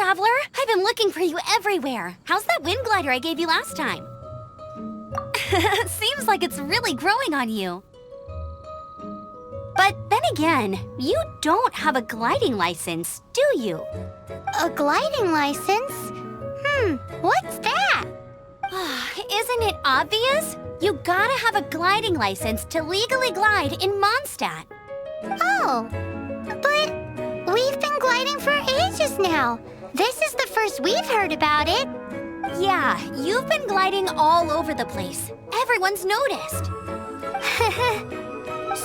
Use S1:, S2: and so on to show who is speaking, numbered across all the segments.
S1: traveler! I've been looking for you everywhere. How's that wind glider I gave you last time? Seems like it's really growing on you. But then again, you don't have a gliding license, do you?
S2: A gliding license? What's that?
S1: Isn't it obvious? You gotta have a gliding license to legally glide in Mondstadt.
S2: Oh, but we've been gliding for ages now. This is the first we've heard about it.
S1: Yeah, you've been gliding all over the place. Everyone's noticed.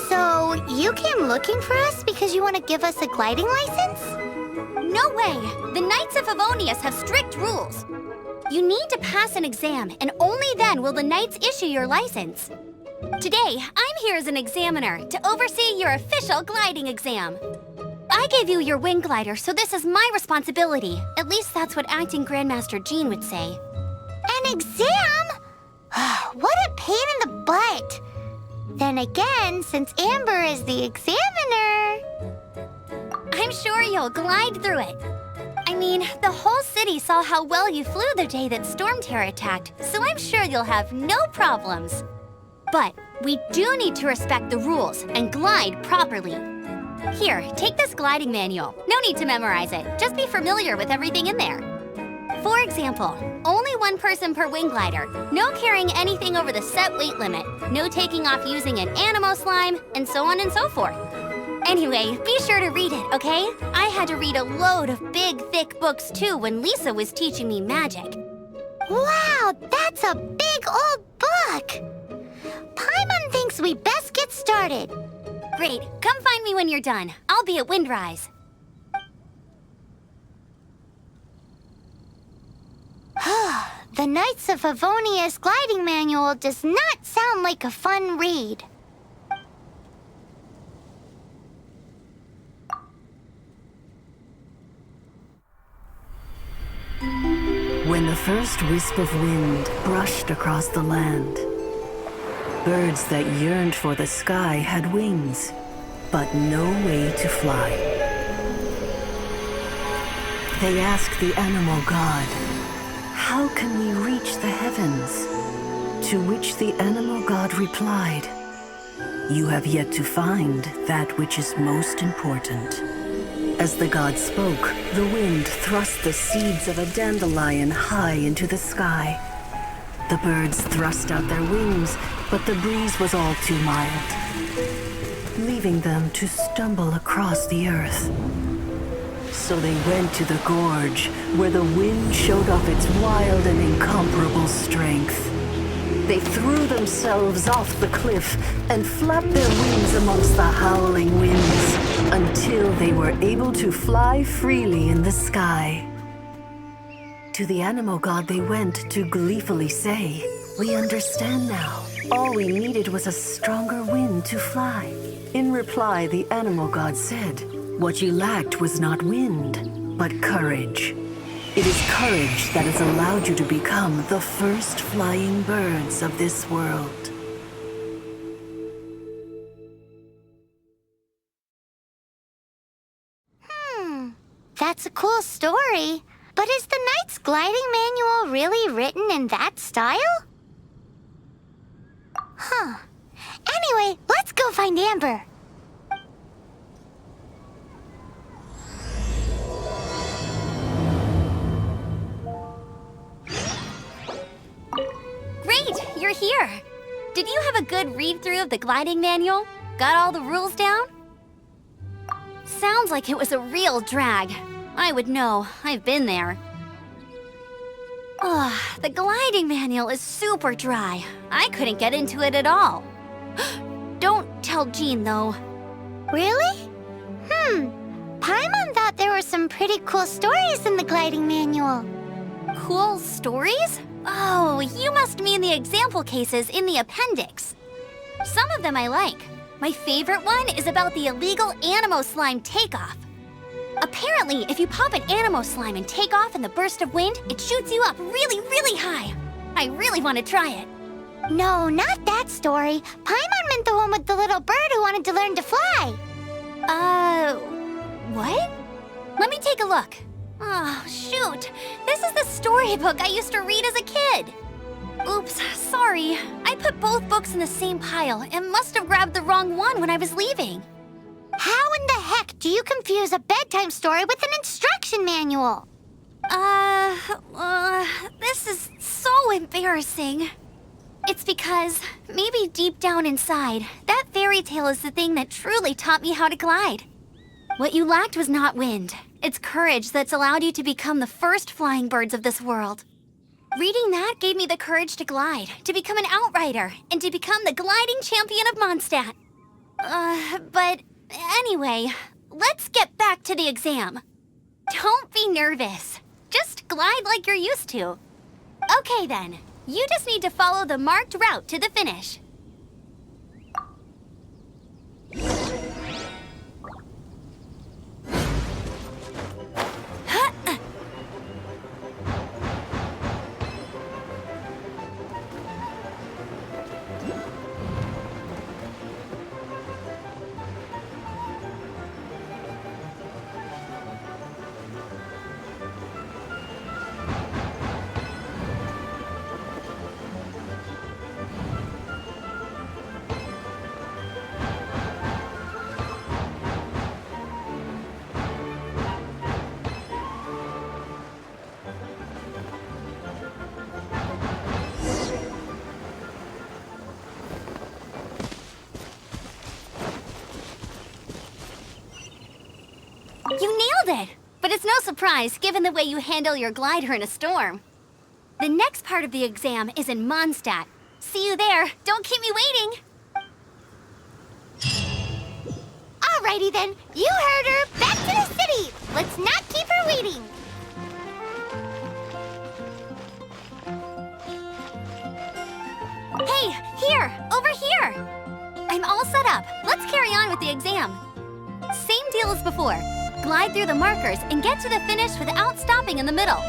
S2: So, you came looking for us because you want to give us a gliding license?
S1: No way! The Knights of Favonius have strict rules. You need to pass an exam, and only then will the Knights issue your license. Today, I'm here as an examiner to oversee your official gliding exam. I gave you your wing glider, so this is my responsibility. At least that's what Acting Grandmaster Jean would say.
S2: An exam? What a pain in the butt! Then again, since Amber is the examiner...
S1: I'm sure you'll glide through it. I mean, the whole city saw how well you flew the day that Storm Terror attacked, so I'm sure you'll have no problems. But we do need to respect the rules and glide properly. Here, take this gliding manual. No need to memorize it. Just be familiar with everything in there. For example, only one person per wing glider, no carrying anything over the set weight limit, no taking off using an animo slime, and so on and so forth. Anyway, be sure to read it, okay? I had to read a load of big, thick books too when Lisa was teaching me magic.
S2: Wow, that's a big old book! Paimon thinks we best get started.
S1: Great, come find me when you're done. I'll be at Windrise.
S2: The Knights of Favonius gliding manual does not sound like a fun read.
S3: When the first wisp of wind brushed across the land, birds that yearned for the sky had wings, but no way to fly. They asked the animal god, "How can we reach the heavens?" To which the animal god replied, "You have yet to find that which is most important." As the god spoke, the wind thrust the seeds of a dandelion high into the sky. The birds thrust out their wings, but the breeze was all too mild, leaving them to stumble across the earth. So they went to the gorge, where the wind showed off its wild and incomparable strength. They threw themselves off the cliff and flapped their wings amongst the howling winds until they were able to fly freely in the sky. To the animal god they went to gleefully say, "We understand now. All we needed was a stronger wind to fly." In reply, the animal god said, "What you lacked was not wind, but courage. It is courage that has allowed you to become the first flying birds of this world."
S2: That's a cool story. But is the Knight's gliding manual really written in that style? Anyway, let's go find Amber.
S1: Great, you're here. Did you have a good read-through of the gliding manual? Got all the rules down? Sounds like it was a real drag. I would know. I've been there. The gliding manual is super dry. I couldn't get into it at all. Don't tell Jean, though.
S2: Really? Paimon thought there were some pretty cool stories in the gliding manual.
S1: Cool stories? Oh, you must mean the example cases in the appendix. Some of them I like. My favorite one is about the illegal animo slime takeoff. Apparently, if you pop an animo slime and take off in the burst of wind, it shoots you up really, really high. I really want to try it.
S2: No, not that story. Paimon meant the one with the little bird who wanted to learn to fly.
S1: What? Let me take a look. Oh, shoot. This is the storybook I used to read as a kid. Oops, sorry. I put both books in the same pile and must have grabbed the wrong one when I was leaving.
S2: How in the heck do you confuse a bedtime story with an instruction manual?
S1: This is so embarrassing. It's because, maybe deep down inside, that fairy tale is the thing that truly taught me how to glide. What you lacked was not wind. It's courage that's allowed you to become the first flying birds of this world. Reading that gave me the courage to glide, to become an outrider, and to become the gliding champion of Mondstadt. But anyway, let's get back to the exam. Don't be nervous. Just glide like you're used to. Okay then, you just need to follow the marked route to the finish. You nailed it! But it's no surprise, given the way you handle your glider in a storm. The next part of the exam is in Mondstadt. See you there. Don't keep me waiting.
S2: Alrighty then, you heard her. Back to the city. Let's not keep her waiting.
S1: Hey, here! Over here! I'm all set up. Let's carry on with the exam. Same deal as before. Glide through the markers and get to the finish without stopping in the middle.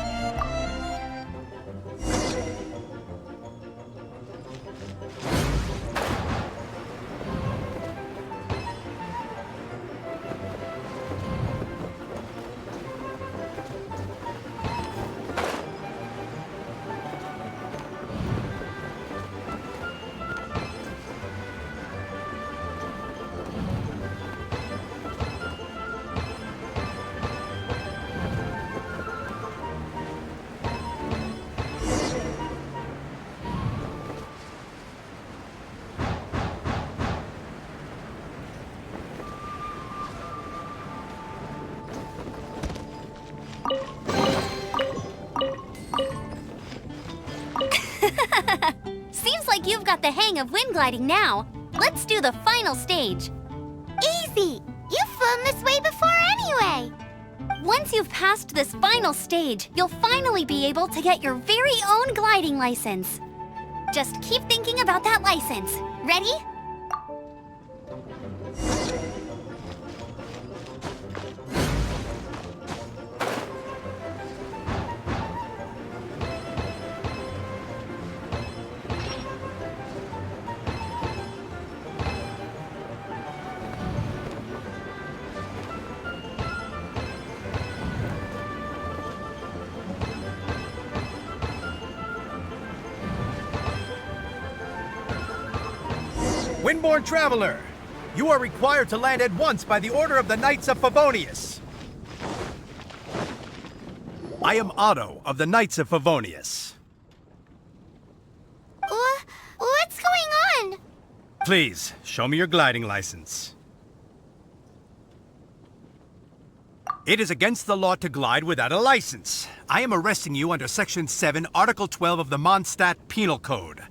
S1: Seems like you've got the hang of wind gliding now. Let's do the final stage.
S2: Easy. You've flown this way before anyway.
S1: Once you've passed this final stage, you'll finally be able to get your very own gliding license. Just keep thinking about that license. Ready?
S4: Windborne Traveler, you are required to land at once by the order of the Knights of Favonius. I am Otto of the Knights of Favonius.
S2: What's going on?
S4: Please, show me your gliding license. It is against the law to glide without a license. I am arresting you under Section 7, Article 12 of the Mondstadt Penal Code.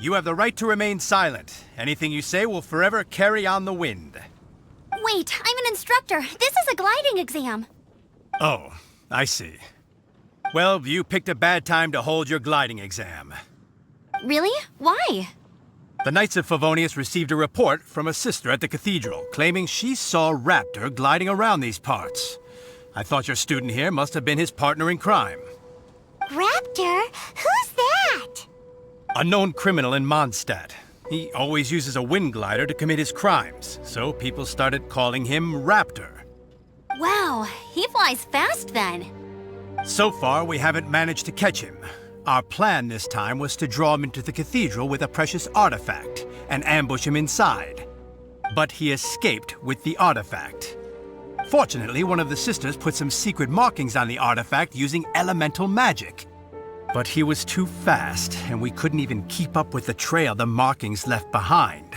S4: You have the right to remain silent. Anything you say will forever carry on the wind.
S1: Wait, I'm an instructor. This is a gliding exam.
S4: Oh, I see. Well, you picked a bad time to hold your gliding exam.
S1: Really? Why?
S4: The Knights of Favonius received a report from a sister at the cathedral claiming she saw Raptor gliding around these parts. I thought your student here must have been his partner in crime.
S2: Raptor? Who's that?
S4: A known criminal in Mondstadt. He always uses a wind glider to commit his crimes, so people started calling him Raptor.
S1: Wow, he flies fast then.
S4: So far, we haven't managed to catch him. Our plan this time was to draw him into the cathedral with a precious artifact and ambush him inside. But he escaped with the artifact. Fortunately, one of the sisters put some secret markings on the artifact using elemental magic. But he was too fast, and we couldn't even keep up with the trail the markings left behind.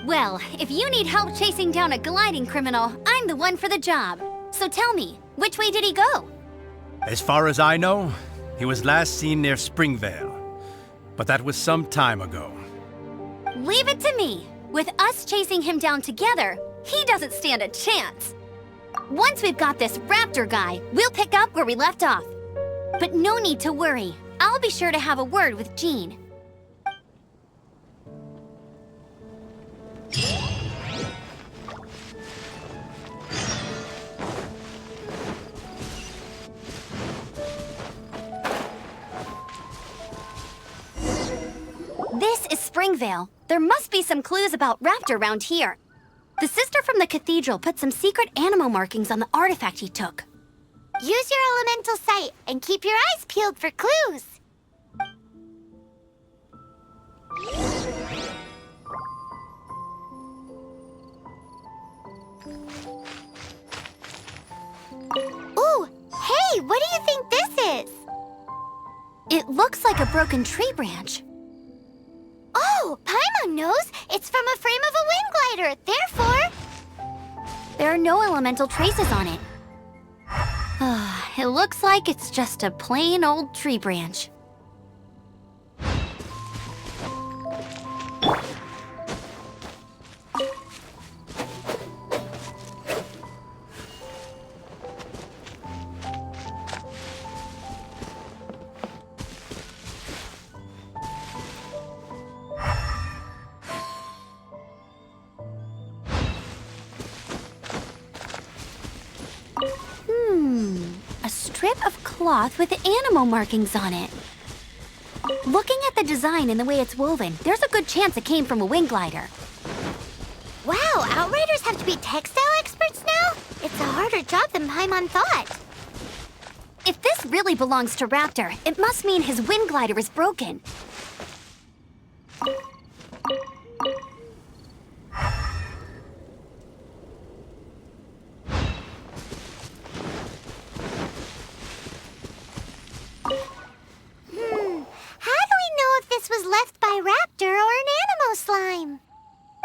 S1: Well, if you need help chasing down a gliding criminal, I'm the one for the job. So tell me, which way did he go?
S4: As far as I know, he was last seen near Vhiel. But that was some time ago.
S1: Leave it to me. With us chasing him down together, he doesn't stand a chance. Once we've got this Raptor guy, we'll pick up where we left off. But no need to worry. I'll be sure to have a word with Jean. This is Vhiel. There must be some clues about Raptor around here. The sister from the cathedral put some secret animal markings on the artifact he took.
S2: Use your elemental sight and keep your eyes peeled for clues. Ooh, hey, what do you think this is?
S1: It looks like a broken tree branch.
S2: Oh, Paimon knows. It's from a frame of a wind glider. Therefore,
S1: There are no elemental traces on it. It looks like it's just a plain old tree branch. A strip of cloth with animal markings on it. Looking at the design and the way it's woven, there's a good chance it came from a wind glider.
S2: wow, Outriders have to be textile experts now? It's a harder job than Paimon thought.
S1: If this really belongs to Raptor, it must mean his wind glider is broken.
S2: How do we know if this was left by Raptor or an Animo slime?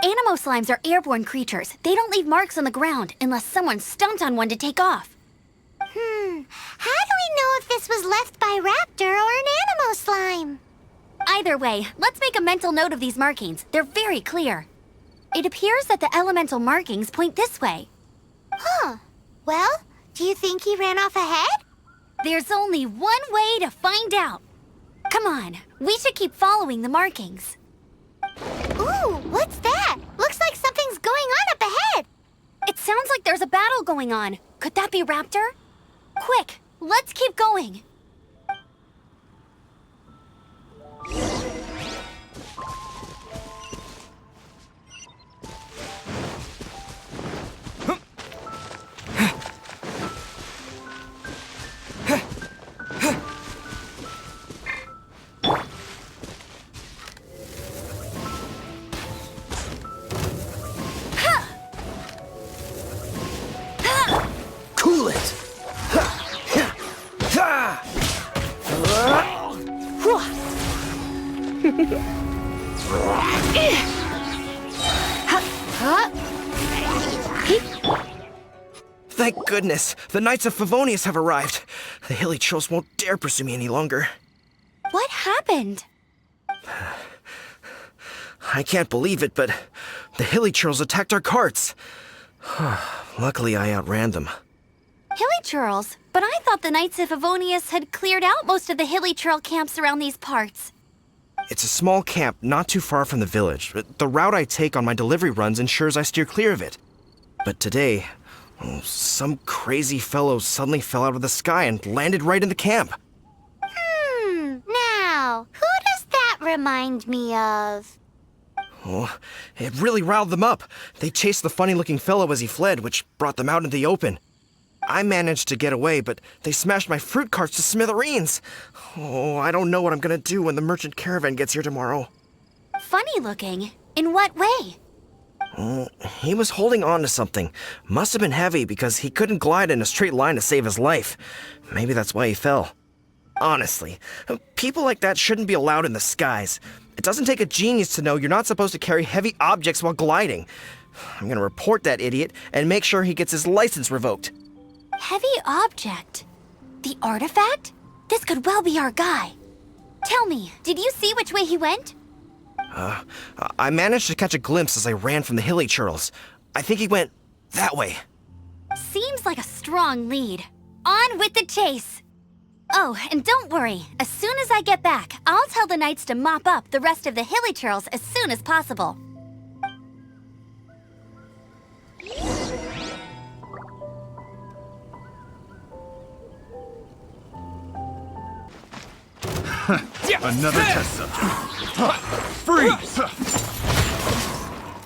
S1: Animo slimes are airborne creatures. They don't leave marks on the ground unless someone stomped on one to take off.
S2: How do we know if this was left by Raptor or an Animo slime?
S1: Either way, let's make a mental note of these markings. They're very clear. It appears that the elemental markings point this way.
S2: Huh. Well, do you think he ran off ahead?
S1: There's only one way to find out. Come on, we should keep following the markings.
S2: Ooh, what's that? Looks like something's going on up ahead.
S1: It sounds like there's a battle going on. Could that be Raptor? Quick, let's keep going.
S5: Cool it! Thank goodness, the Knights of Favonius have arrived. The hilly trolls won't dare pursue me any longer.
S1: What happened?
S5: I can't believe it, but the hilly trolls attacked our carts. Luckily, I outran them.
S1: Hilly Churls? But I thought the Knights of Favonius had cleared out most of the Hilly Churl camps around these parts.
S5: It's a small camp not too far from the village. The route I take on my delivery runs ensures I steer clear of it. But today, some crazy fellow suddenly fell out of the sky and landed right in the camp.
S2: Now, who does that remind me of?
S5: Oh, it really riled them up. They chased the funny-looking fellow as he fled, which brought them out into the open. I managed to get away, but they smashed my fruit carts to smithereens. Oh, I don't know what I'm gonna do when the merchant caravan gets here tomorrow.
S1: Funny looking. In what way?
S5: He was holding on to something. Must have been heavy because he couldn't glide in a straight line to save his life. Maybe that's why he fell. Honestly, people like that shouldn't be allowed in the skies. It doesn't take a genius to know you're not supposed to carry heavy objects while gliding. I'm gonna report that idiot and make sure he gets his license revoked.
S1: Heavy object? The artifact? This could well be our guy. Tell me, did you see which way he went?
S5: I managed to catch a glimpse as I ran from the hilly churls. I think he went that way.
S1: Seems like a strong lead. On with the chase! Oh, and don't worry. As soon as I get back, I'll tell the knights to mop up the rest of the hilly churls as soon as possible.
S6: Another test subject. Freeze!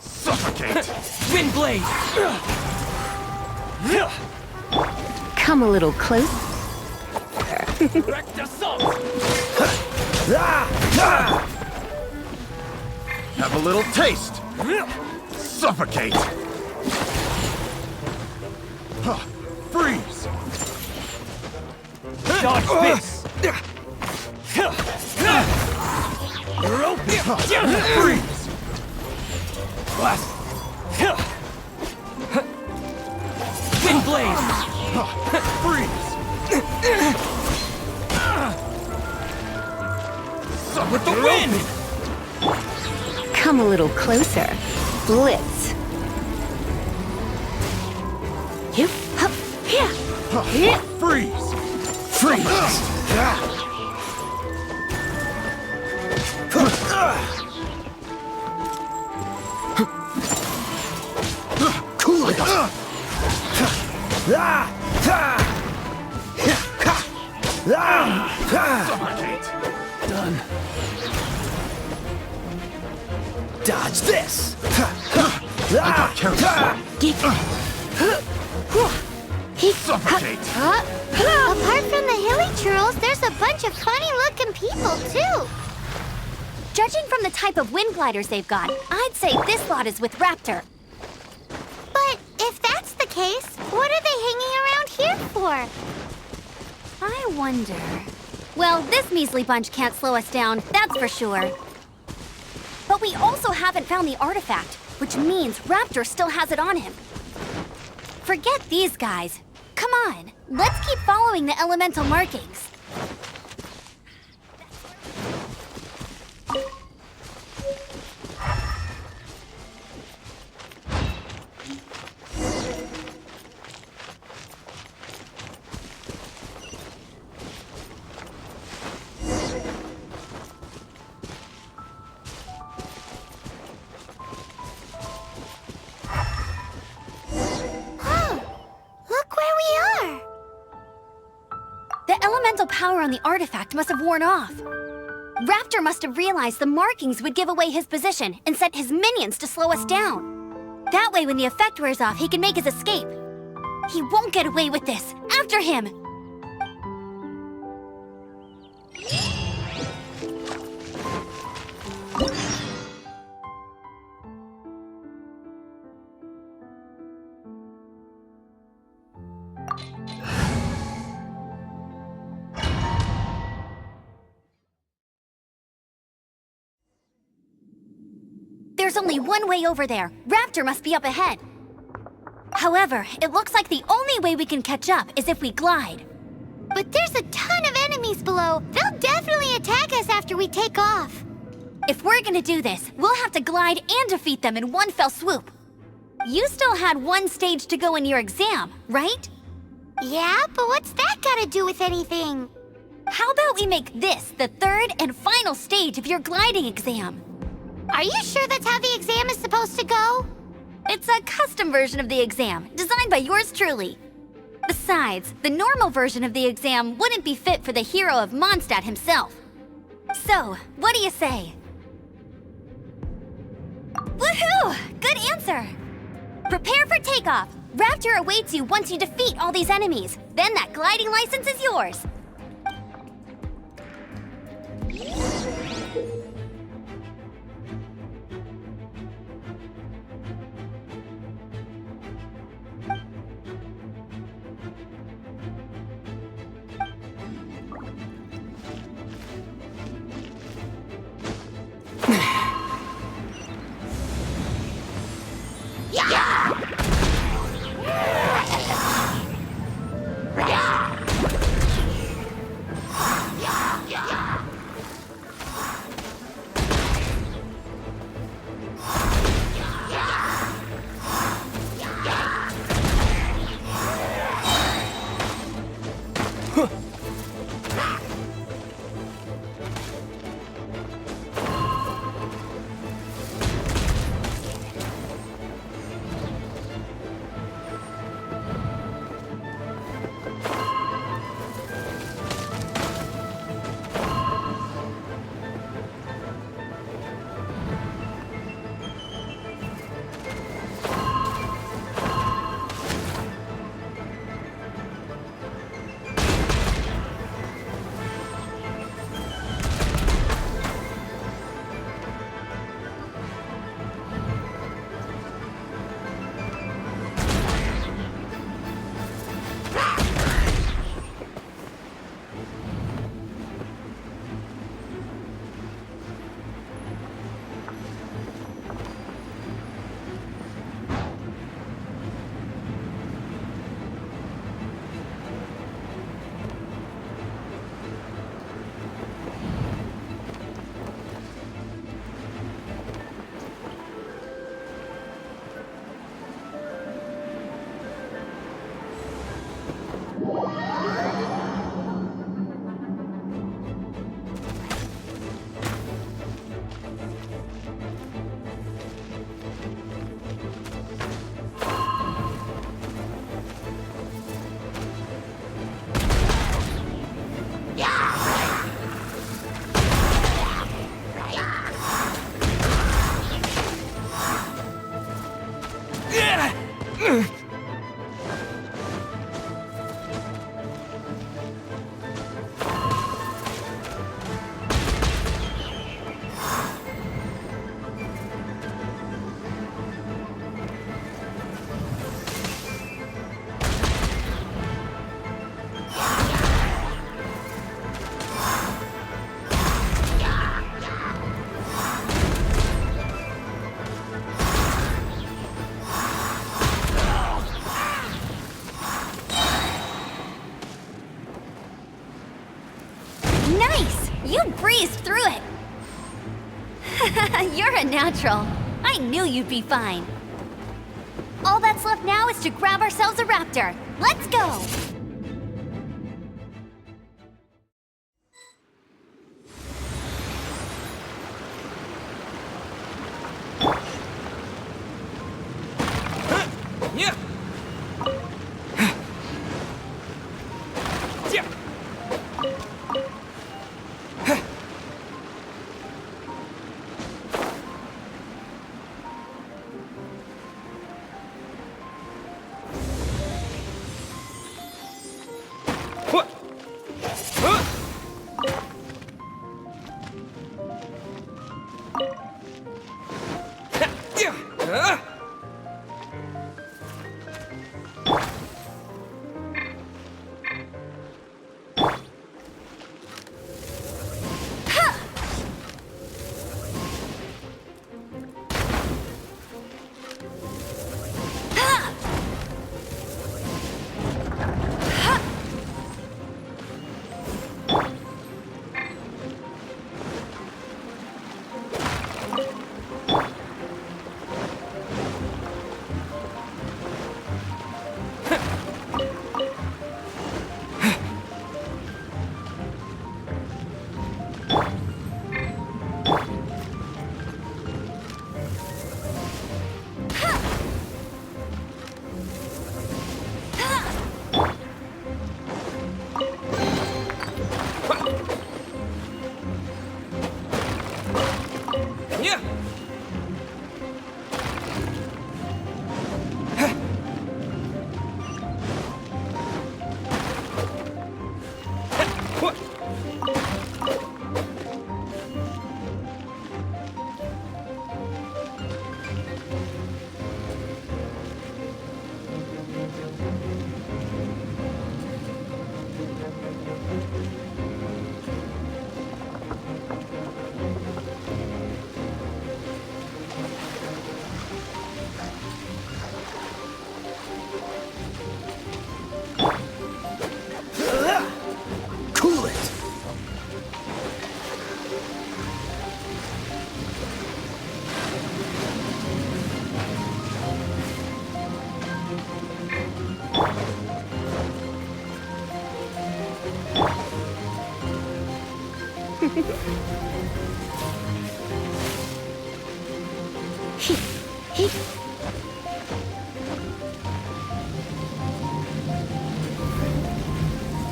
S6: Suffocate!
S7: Windblade!
S3: Come a little close.
S7: Direct assault!
S6: Have a little taste! Suffocate! Freeze!
S7: Dodge this! Rope!
S6: Freeze!
S7: Windblade!
S6: Freeze!
S7: With the wind!
S3: Come a little closer. Blitz.
S6: Freeze! Freeze!
S5: Cool it.
S6: Suffocate!
S7: Done.
S5: Dodge this.
S6: I got carried. Suffocate!
S2: Apart from the hilly churls, there's a bunch of funny-looking people, too.
S1: Judging from the type of wind gliders they've got, I'd say this lot is with Raptor.
S2: But if that's the case, what are they hanging around here for?
S1: I wonder... Well, this measly bunch can't slow us down, that's for sure. But we also haven't found the artifact, which means Raptor still has it on him. Forget these guys. Come on, let's keep following the elemental markings.
S2: Look where we are.
S1: The elemental power on the artifact must have worn off. Raptor must have realized the markings would give away his position and sent his minions to slow us down. That way, when the effect wears off, he can make his escape. He won't get away with this. After him! There's only one way over there. Raptor must be up ahead. However, it looks like the only way we can catch up is if we glide.
S2: But there's a ton of enemies below. They'll definitely attack us after we take off.
S1: If we're gonna do this, we'll have to glide and defeat them in one fell swoop. You still had one stage to go in your exam, right?
S2: Yeah, but what's that got to do with anything?
S1: How about we make this the third and final stage of your gliding exam?
S2: Are you sure that's how the exam is supposed to go?
S1: It's a custom version of the exam, designed by yours truly. Besides, the normal version of the exam wouldn't be fit for the hero of Mondstadt himself. So, what do you say? Woohoo! Good answer! Prepare for takeoff. Raptor awaits you once you defeat all these enemies. Then that gliding license is yours. Nice! You breezed through it! You're a natural. I knew you'd be fine. All that's left now is to grab ourselves a raptor. Let's go!
S7: Yeah. Yeah.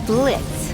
S8: Blitz.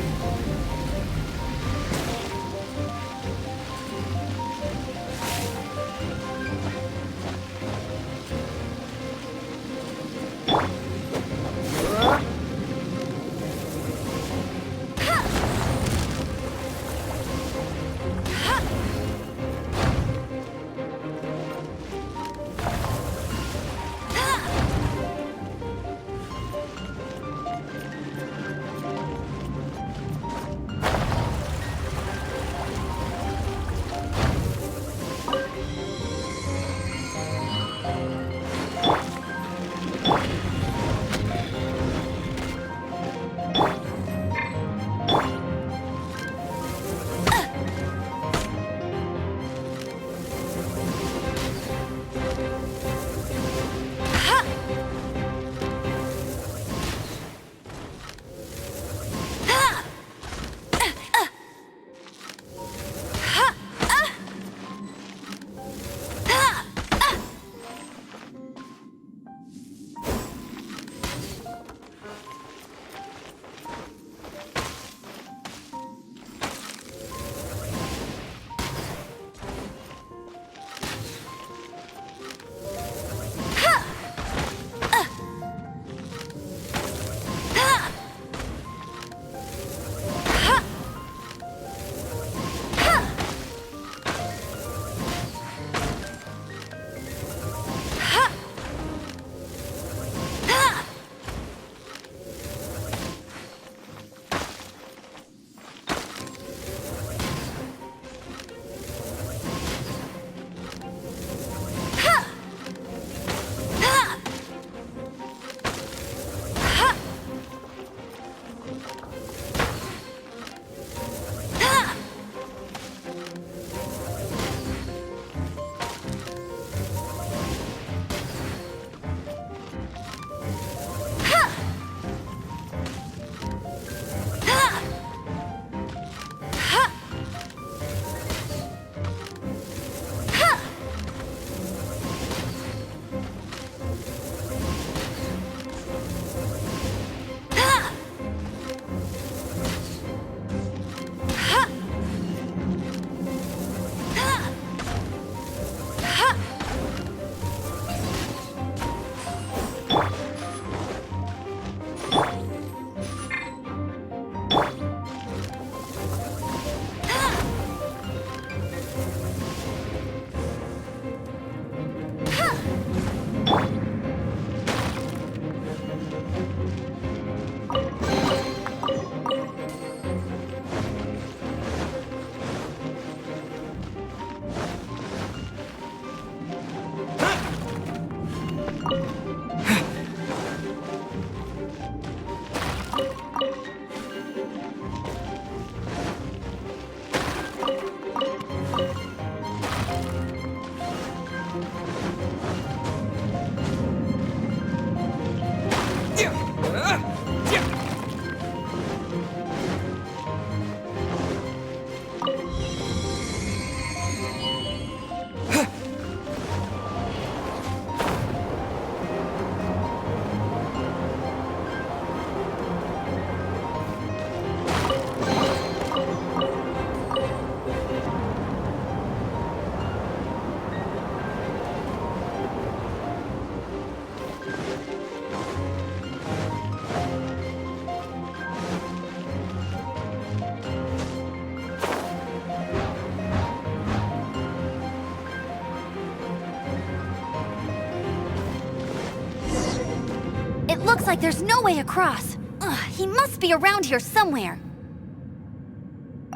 S1: It looks like there's no way across. Ugh, he must be around here somewhere.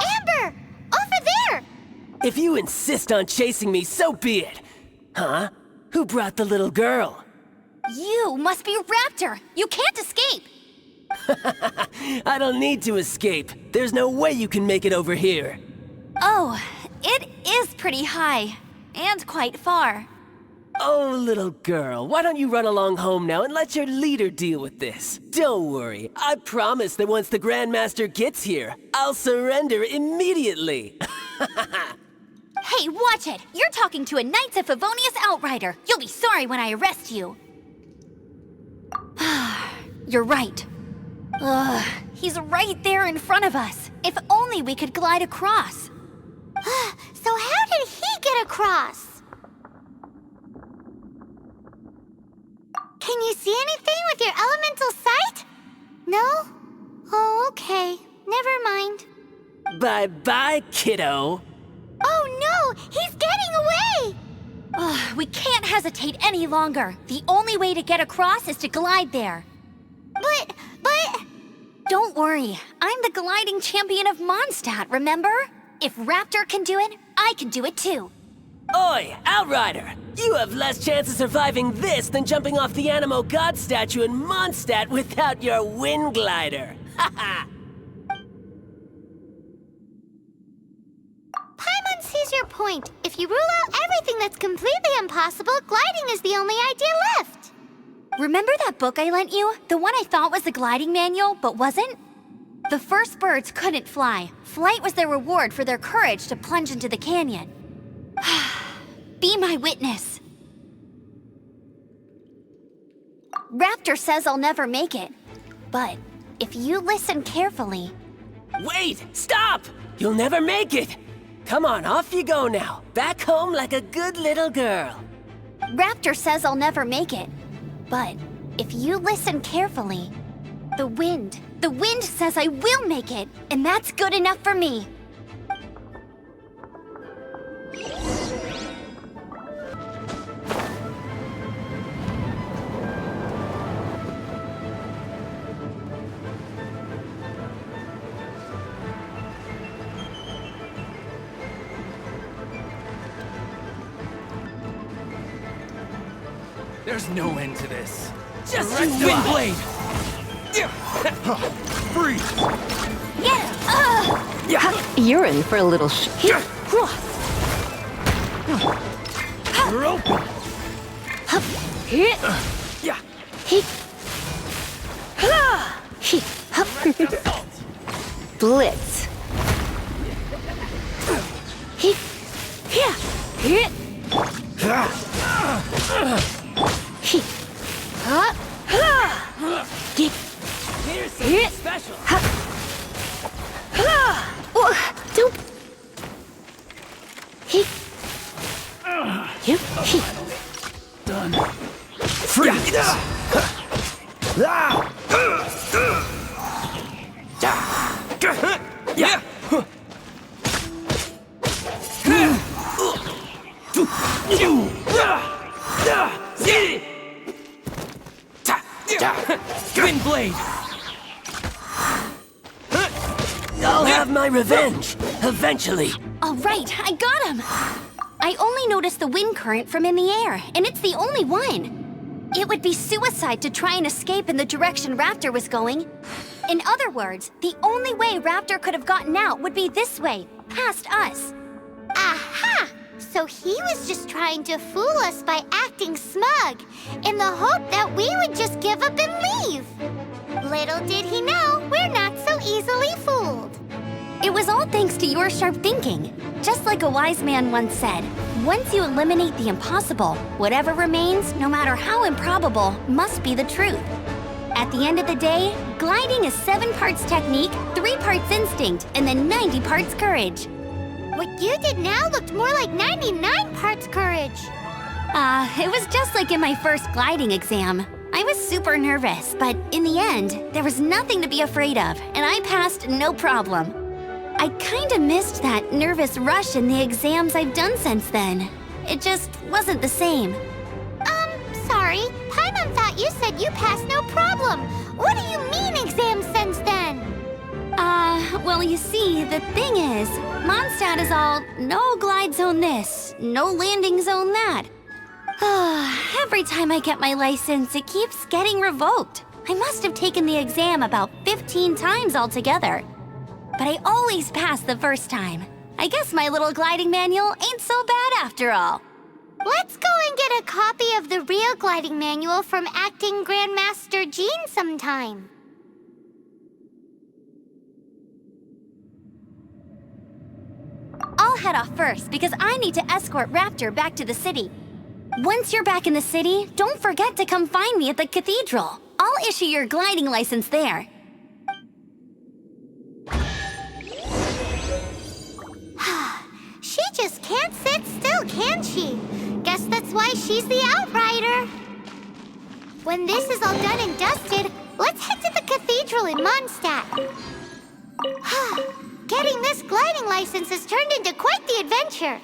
S2: Amber! Over there!
S8: If you insist on chasing me, so be it. Huh? Who brought the little girl?
S1: You must be Raptor. You can't escape.
S8: I don't need to escape. There's no way you can make it over here.
S1: Oh, it is pretty high. And quite far.
S8: Oh, little girl, why don't you run along home now and let your leader deal with this? Don't worry, I promise that once the Grandmaster gets here, I'll surrender immediately.
S1: Hey, watch it! You're talking to a Knights of Favonius outrider. You'll be sorry when I arrest you. You're right. Ugh, he's right there in front of us. If only we could glide across.
S2: So how did he get across? Can you see anything with your elemental sight? No? Oh, okay. Never mind.
S8: Bye-bye, kiddo.
S2: Oh no! He's getting away!
S1: Ugh, we can't hesitate any longer. The only way to get across is to glide there.
S2: But...
S1: Don't worry. I'm the gliding champion of Mondstadt, remember? If Raptor can do it, I can do it too.
S8: Oi, Outrider! You have less chance of surviving this than jumping off the Animo God statue in Mondstadt without your wind glider. Haha!
S2: Paimon sees your point. If you rule out everything that's completely impossible, gliding is the only idea left.
S1: Remember that book I lent you? The one I thought was the gliding manual, but wasn't? The first birds couldn't fly. Flight was their reward for their courage to plunge into the canyon. Be my witness. Raptor says I'll never make it. But if you listen carefully...
S8: Wait! Stop! You'll never make it! Come on, off you go now. Back home like a good little girl.
S1: Raptor says I'll never make it. But if you listen carefully, the wind says I will make it, and that's good enough for me.
S7: There's no end to this.
S8: Just you wind blade!
S6: Freeze!
S3: You're in for a little
S7: You're open.
S3: blitz.
S8: Here's something special.
S3: Don't.
S7: Done.
S8: Yeah! Wind blade! I'll have my revenge, eventually.
S1: All right, I got him. I only noticed the wind current from in the air, and it's the only one. It would be suicide to try and escape in the direction Raptor was going. In other words, the only way Raptor could have gotten out would be this way, past us.
S2: Aha! So he was just trying to fool us by acting smug, in the hope that we would just give up and leave. Little did he know, we're not so easily fooled.
S1: It was all thanks to your sharp thinking. Just like a wise man once said, once you eliminate the impossible, whatever remains, no matter how improbable, must be the truth. At the end of the day, gliding is 7 parts technique, 3 parts instinct, and then 90 parts courage.
S2: What you did now looked more like 99 parts courage.
S1: It was just like in my first gliding exam. I was super nervous, but in the end, there was nothing to be afraid of, and I passed no problem. I kinda missed that nervous rush in the exams I've done since then. It just wasn't the same.
S2: Sorry. Paimon thought you said you passed no problem. What do you mean exams since then?
S1: Well, you see, the thing is, Mondstadt is all no glide zone this, no landing zone that. Every time I get my license, it keeps getting revoked. I must have taken the exam about 15 times altogether. But I always pass the first time. I guess my little gliding manual ain't so bad after all.
S2: Let's go and get a copy of the real gliding manual from Acting Grandmaster Jean sometime.
S1: I'll head off first because I need to escort Raptor back to the city. Once you're back in the city, don't forget to come find me at the cathedral. I'll issue your gliding license there.
S2: She just can't sit still, can she? Guess that's why she's the Outrider. When this is all done and dusted, let's head to the cathedral in Mondstadt. Getting this gliding license has turned into quite the adventure.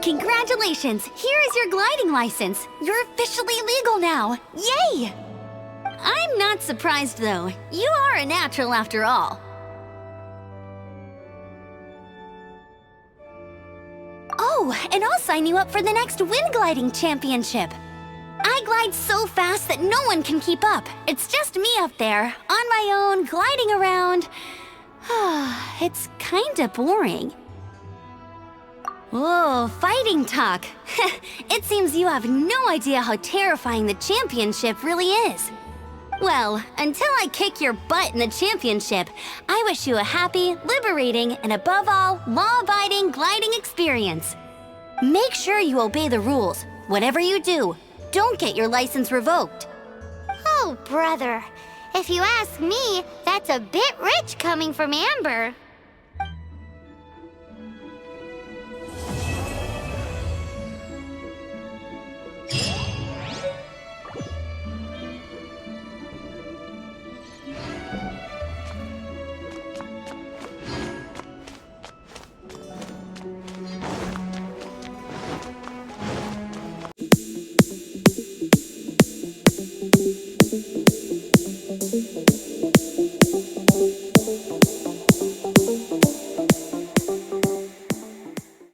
S1: Congratulations! Here is your gliding license. You're officially legal now. Yay! I'm not surprised, though. You are a natural after all. Oh, and I'll sign you up for the next wind gliding championship. I glide so fast that no one can keep up. It's just me up there, on my own, gliding around. It's kinda boring. Whoa, fighting talk. It seems you have no idea how terrifying the championship really is. Well, until I kick your butt in the championship, I wish you a happy, liberating, and above all, law-abiding gliding experience. Make sure you obey the rules. Whatever you do, don't get your license revoked.
S2: Oh, brother. If you ask me, that's a bit rich coming from Amber.